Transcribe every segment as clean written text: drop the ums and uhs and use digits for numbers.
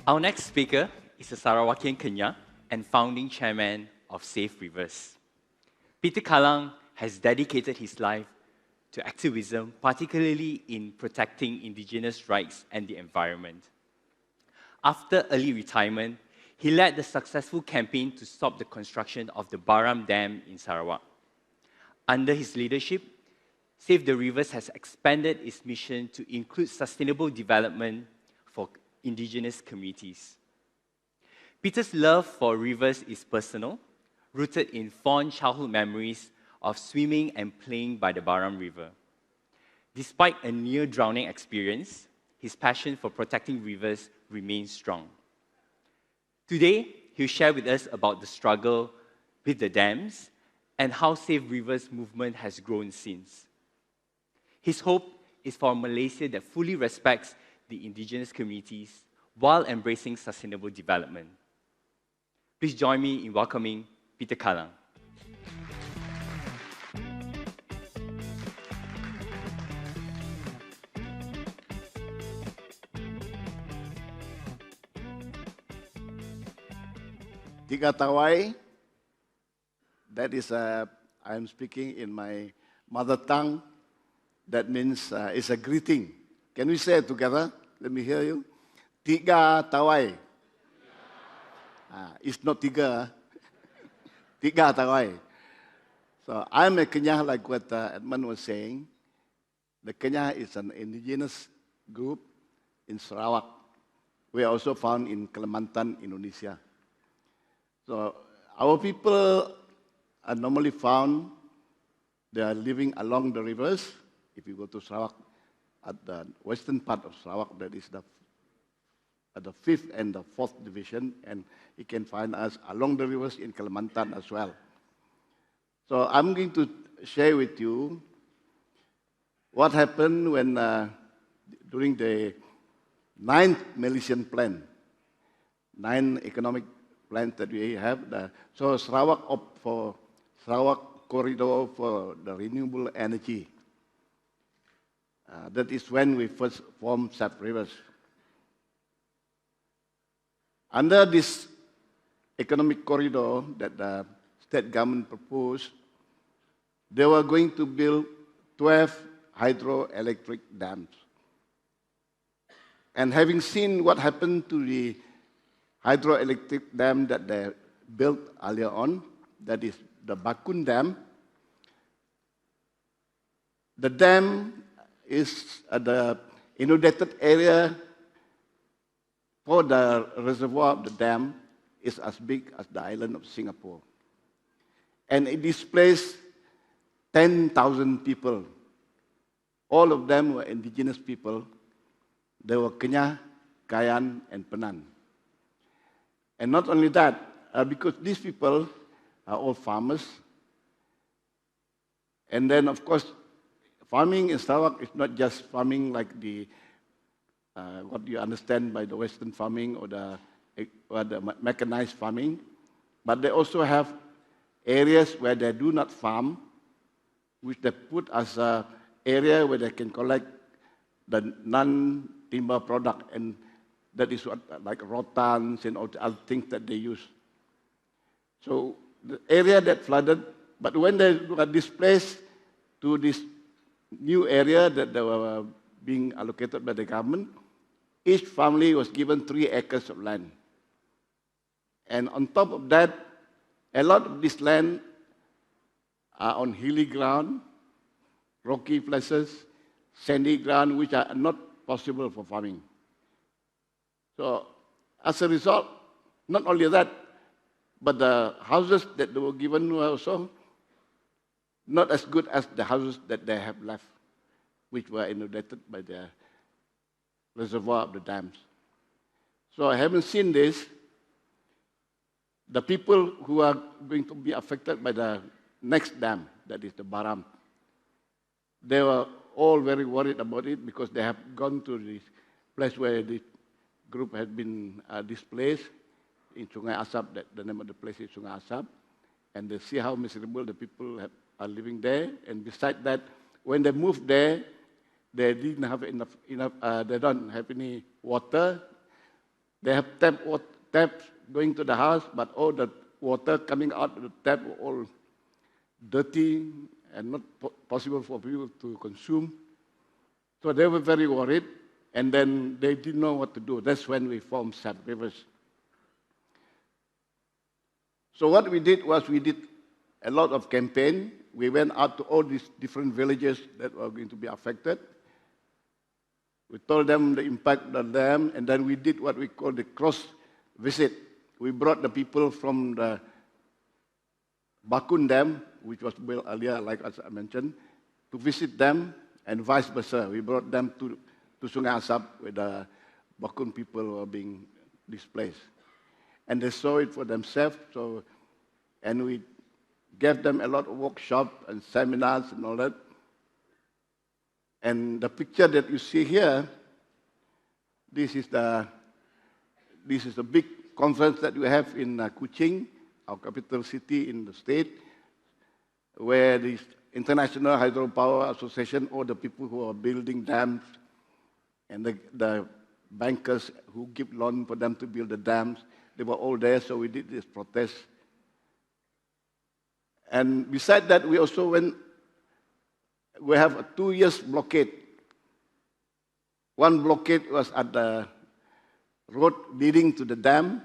Our next speaker is a Sarawakian Kenya and founding chairman of Safe Rivers. Peter Kallang has dedicated his life to activism, particularly in protecting indigenous rights and the environment. After early retirement, he led the successful campaign to stop the construction of the Baram Dam in Sarawak. Under his leadership, Save the Rivers has expanded its mission to include sustainable development for indigenous communities. Peter's love for rivers is personal, rooted in fond childhood memories of swimming and playing by the Baram River. Despite a near-drowning experience, his passion for protecting rivers remains strong. Today, he'll share with us about the struggle with the dams and how Save Rivers movement has grown since. His hope is for a Malaysia that fully respects the indigenous communities while embracing sustainable development. Please join me in welcoming Peter Kallang. Tiga Tawai, that is, I'm speaking in my mother tongue. That means it's a greeting. Can we say it together? Let me hear you. Tiga Tawai. It's not tiga. Tiga Tawai. So I'm a Kenya, like what Edmund was saying. The Kenya is an indigenous group in Sarawak. We are also found in Kalimantan, Indonesia. So our people are normally found, they are living along the rivers. If you go to Sarawak, at the western part of Sarawak, that is the 5th and the 4th division, and you can find us along the rivers in Kalimantan as well. So I'm going to share with you what happened when during the 9th Malaysian plan, 9 economic plans that we have. So Sarawak corridor for the renewable energy. That is when we first formed Safe Rivers. Under this economic corridor that the state government proposed, they were going to build 12 hydroelectric dams. And having seen what happened to the hydroelectric dam that they built earlier on, that is the Bakun Dam, the dam is at the inundated area for the reservoir of the dam is as big as the island of Singapore. And it displaced 10,000 people. All of them were indigenous people. They were Kenya, Kayan, and Penan. And not only that, because these people are all farmers. And then, of course, farming in Sarawak is not just farming like the what you understand by the Western farming or the mechanized farming, but they also have areas where they do not farm, which they put as an area where they can collect the non-timber product, and that is what, like rottans and all the other things that they use. So the area that flooded, but when they were displaced to this new area that they were being allocated by the government, each family was given 3 acres of land. And on top of that, a lot of this land are on hilly ground, rocky places, sandy ground, which are not possible for farming. So as a result, not only that, but the houses that they were given were also not as good as the houses that they have left, which were inundated by the reservoir of the dams. So having seen this, the people who are going to be affected by the next dam, that is the Baram, they were all very worried about it because they have gone to this place where the group had been displaced in Sungai Asap. That the name of the place is Sungai Asap, and they see how miserable the people are living there. And besides that, when they moved there, they didn't have enough. They don't have any water. They have taps going to the house, but all the water coming out of the tap were all dirty and not possible for people to consume. So they were very worried, and then they didn't know what to do. That's when we formed SAP Rivers. So what we did was we did a lot of campaign. We went out to all these different villages that were going to be affected. We told them the impact on them, and then we did what we call the cross visit. We brought the people from the Bakun Dam, which was built earlier, like as I mentioned, to visit them, and vice versa. We brought them to Sungai Asap, where the Bakun people were being displaced. And they saw it for themselves, and we gave them a lot of workshops and seminars and all that. And the picture that you see here, this is a big conference that we have in Kuching, our capital city in the state, where the International Hydropower Association, all the people who are building dams, and the bankers who give loan for them to build the dams, they were all there, so we did this protest. And besides that, we also we have a 2 years blockade. One blockade was at the road leading to the dam.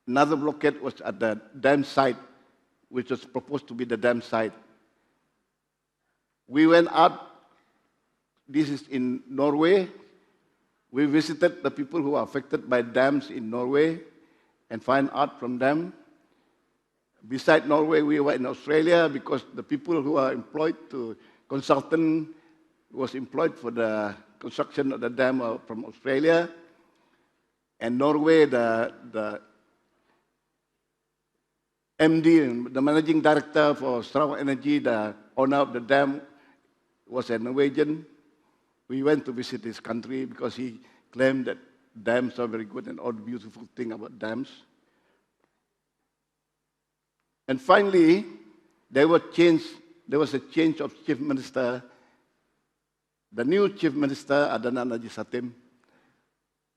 Another blockade was at the dam site, which was proposed to be the dam site. We went out, this is in Norway. We visited the people who are affected by dams in Norway and find out from them. Besides Norway, we were in Australia because the people who are employed to consultant was employed for the construction of the dam from Australia. And Norway, the MD, the managing director for Sarawak Energy, the owner of the dam, was a Norwegian. We went to visit his country because he claimed that dams are very good and all the beautiful thing about dams. And finally, there was a change of chief minister. The new chief minister, Adnan Najib Satim,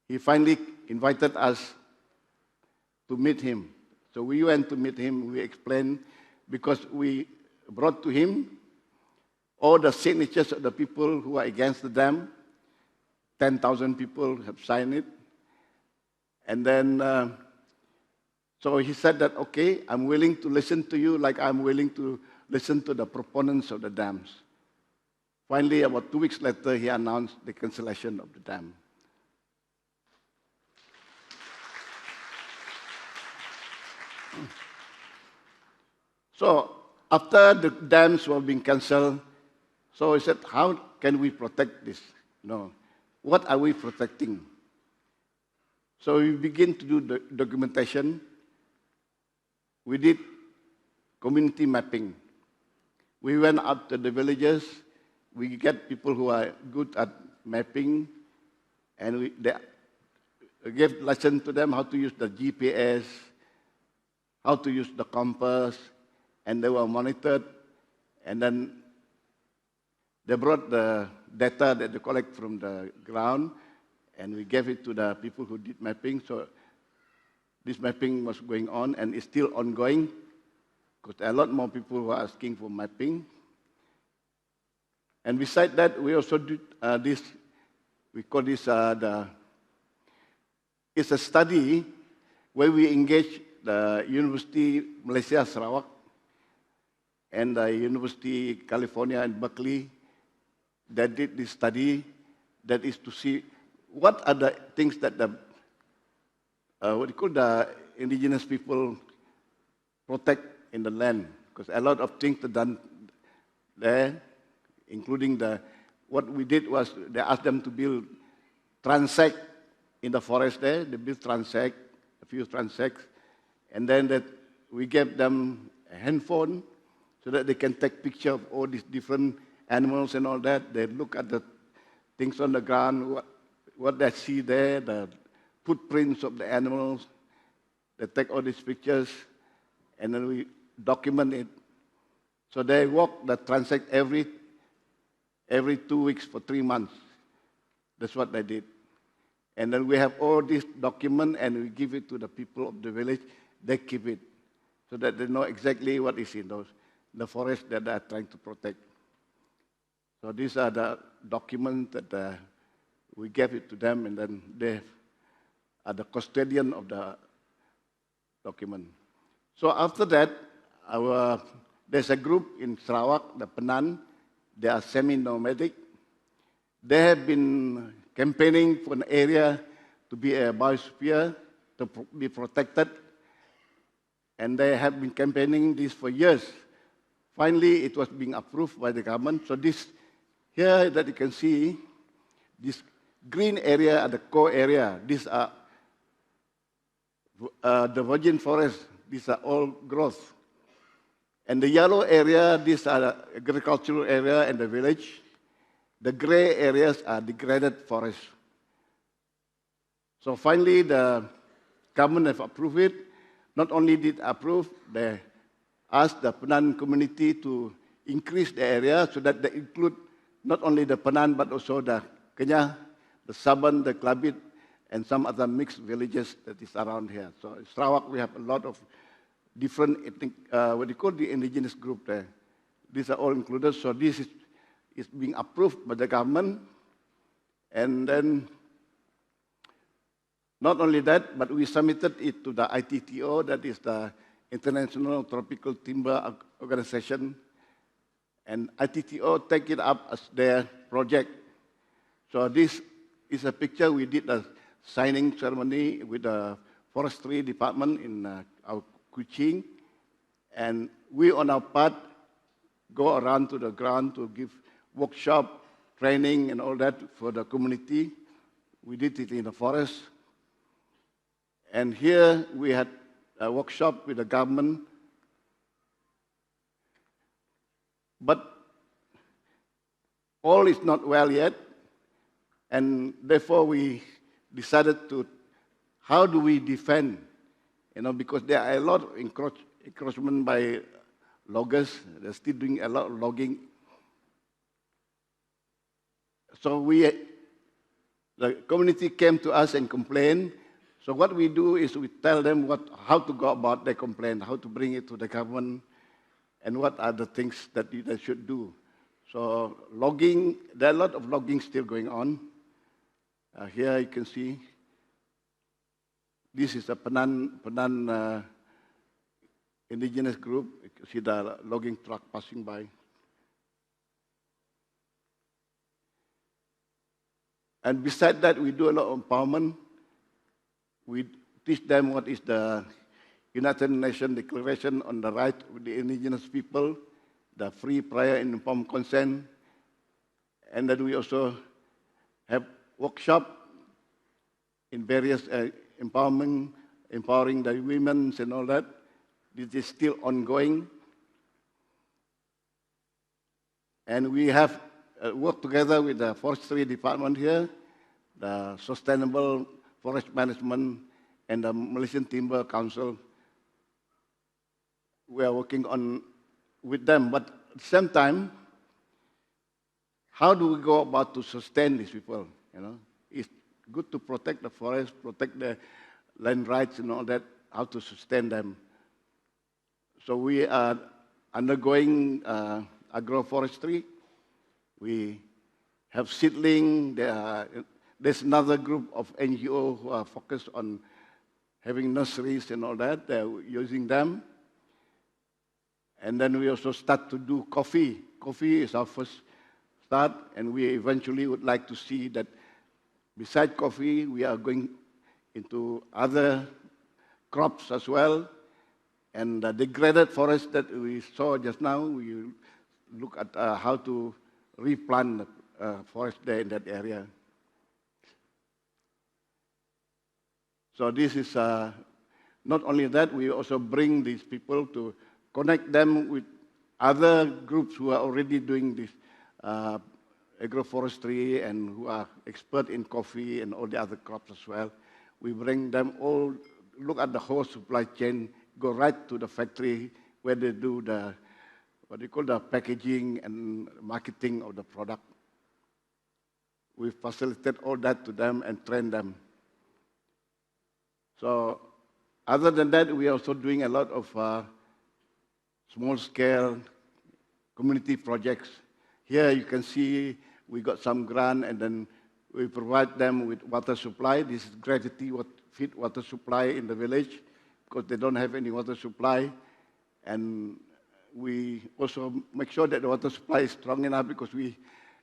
he finally invited us to meet him. So we went to meet him, we explained, because we brought to him all the signatures of the people who are against the dam. 10,000 people have signed it. And then, so he said that, okay, I'm willing to listen to you like I'm willing to listen to the proponents of the dams. Finally, about 2 weeks later, he announced the cancellation of the dam. So after the dams were being cancelled, so he said, how can we protect this? What are we protecting? So we begin to do the documentation. We did community mapping. We went out to the villages. We get people who are good at mapping, and they gave lesson to them how to use the GPS, how to use the compass, and they were monitored. And then they brought the data that they collect from the ground, and we gave it to the people who did mapping. So this mapping was going on, and it's still ongoing, because there are a lot more people who are asking for mapping. And besides that, we also did this, we call this, it's a study where we engage the University Malaysia Sarawak and the University California in Berkeley that did this study, that is to see what are the things that the indigenous people protect in the land, because a lot of things are done there, including what we did was they asked them to build transect in the forest there. They built transect, a few transects, and then we gave them a handphone so that they can take picture of all these different animals and all that. They look at the things on the ground, what they see there, the footprints of the animals. They take all these pictures, and then we document it. So they walk the transect every 2 weeks for 3 months. That's what they did. And then we have all these documents and we give it to the people of the village. They keep it so that they know exactly what is in the forest that they are trying to protect. So these are the documents that we gave it to them, and then they are the custodian of the document. So after that, there's a group in Sarawak, the Penan. They are semi-nomadic. They have been campaigning for an area to be a biosphere, to be protected. And they have been campaigning this for years. Finally, it was being approved by the government. So this here that you can see, this green area are the core area. These are the virgin forest. These are all growth. And the yellow area, these are the agricultural area and the village. The gray areas are degraded forest. So finally, the government have approved it. Not only did approve, they asked the Penan community to increase the area so that they include not only the Penan, but also the Kenyah, the Saban, the Klabit, and some other mixed villages that is around here. So in Sarawak, we have a lot of different ethnic, what you call the indigenous group there. These are all included. So this is being approved by the government. And then, not only that, but we submitted it to the ITTO, that is the International Tropical Timber Organization. And ITTO take it up as their project. So this is a picture. We did a signing ceremony with the forestry department in our Kuching. And we, on our part, go around to the ground to give workshop, training, and all that for the community. We did it in the forest. And here we had a workshop with the government. But all is not well yet. And therefore we decided to, how do we defend? Because there are a lot of encroachment by loggers. They're still doing a lot of logging. So the community came to us and complained. So what we do is we tell them how to go about their complaint, how to bring it to the government, and what are the things that they should do. So logging, there are a lot of logging still going on. Here you can see, this is a Penan indigenous group. You can see the logging truck passing by. And beside that, we do a lot of empowerment. We teach them what is the United Nations Declaration on the Right of the Indigenous People, the free, prior, and informed consent. And then we also have workshop in various empowering the women and all that. This is still ongoing. And we have worked together with the forestry department here, the Sustainable Forest Management, and the Malaysian Timber Council. We are working on with them, but at the same time, how do we go about to sustain these people? It's good to protect the forest, protect the land rights and all that, how to sustain them. So we are undergoing agroforestry. We have seedling. There's another group of NGO who are focused on having nurseries and all that. They're using them. And then we also start to do coffee. Coffee is our first start, and we eventually would like to see that besides coffee, we are going into other crops as well. And the degraded forest that we saw just now, we look at how to replant forest there in that area. So this is not only that, we also bring these people to connect them with other groups who are already doing this agroforestry and who are expert in coffee and all the other crops as well. We bring them all, look at the whole supply chain, go right to the factory where they do the, what they call the packaging and marketing of the product. We facilitate all that to them and train them. So other than that, we are also doing a lot of small-scale community projects. Here you can see we got some grant, and then we provide them with water supply. This is gravity feed water supply in the village because they don't have any water supply. And we also make sure that the water supply is strong enough because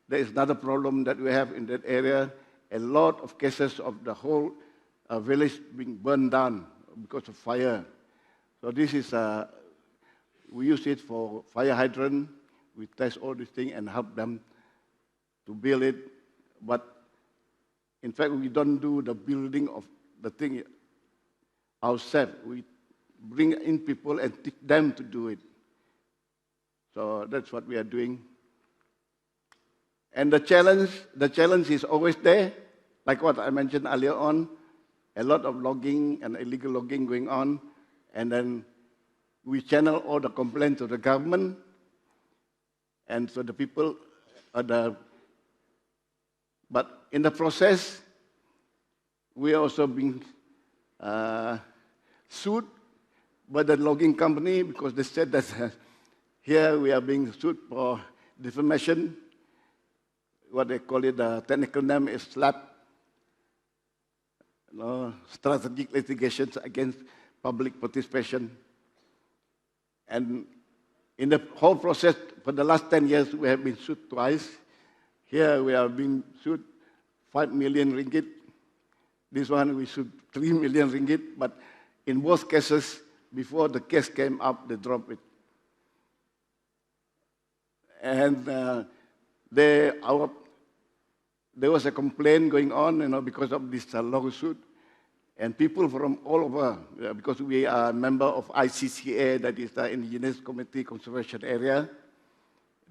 there is another problem that we have in that area. A lot of cases of the whole village being burned down because of fire. So this is, we use it for fire hydrant. We test all these things and help them to build it. But in fact, we don't do the building of the thing ourselves. We bring in people and teach them to do it. So that's what we are doing. And the challenge is always there, like what I mentioned earlier on, a lot of logging and illegal logging going on, and then we channel all the complaints to the government, and so the people but in the process, we are also being sued by the logging company because they said that here we are being sued for defamation. What they call it, the technical name is SLAP, strategic litigations against public participation. And in the whole process, for the last 10 years, we have been sued twice. Here we are being sued 5 million ringgit. This one we sued 3 million ringgit, but in both cases, before the case came up, they dropped it. And there was a complaint going on, because of this lawsuit, and people from all over, because we are a member of ICCA, that is the Indigenous Community Conservation Area.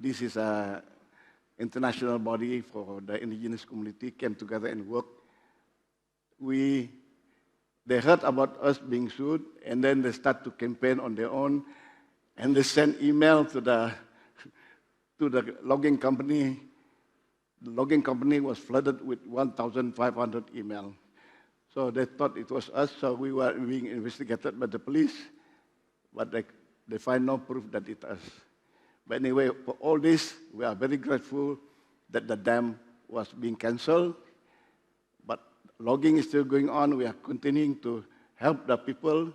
This is an international body for the indigenous community, came together and worked. They heard about us being sued, and then they start to campaign on their own, and they send email to the logging company. The logging company was flooded with 1,500 emails. So they thought it was us, so we were being investigated by the police, but they find no proof that it's us. But anyway, for all this, we are very grateful that the dam was being cancelled, but logging is still going on. We are continuing to help the people.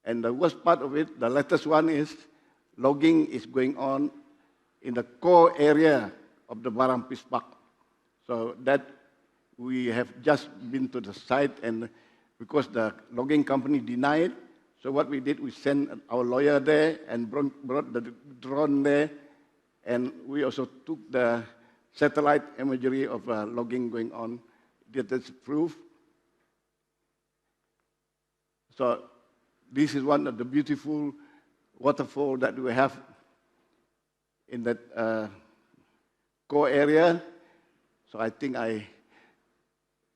And the worst part of it, the latest one is, logging is going on in the core area of the Barang Pispak. So that we have just been to the site, and because the logging company denied, so what we did, we sent our lawyer there and brought the drone there, and we also took the satellite imagery of logging going on. That is proof. So this is one of the beautiful waterfall that we have in that core area. So I think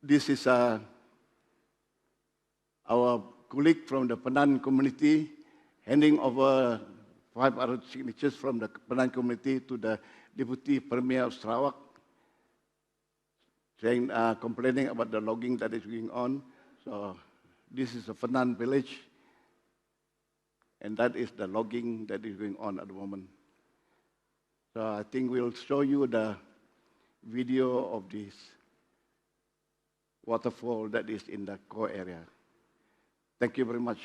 this is our colleague from the Penan community handing over 500 signatures from the Penan community to the Deputy Premier of Sarawak, saying, complaining about the logging that is going on. So this is a Penan village, and that is the logging that is going on at the moment. So I think we'll show you the video of this waterfall that is in the core area. Thank you very much.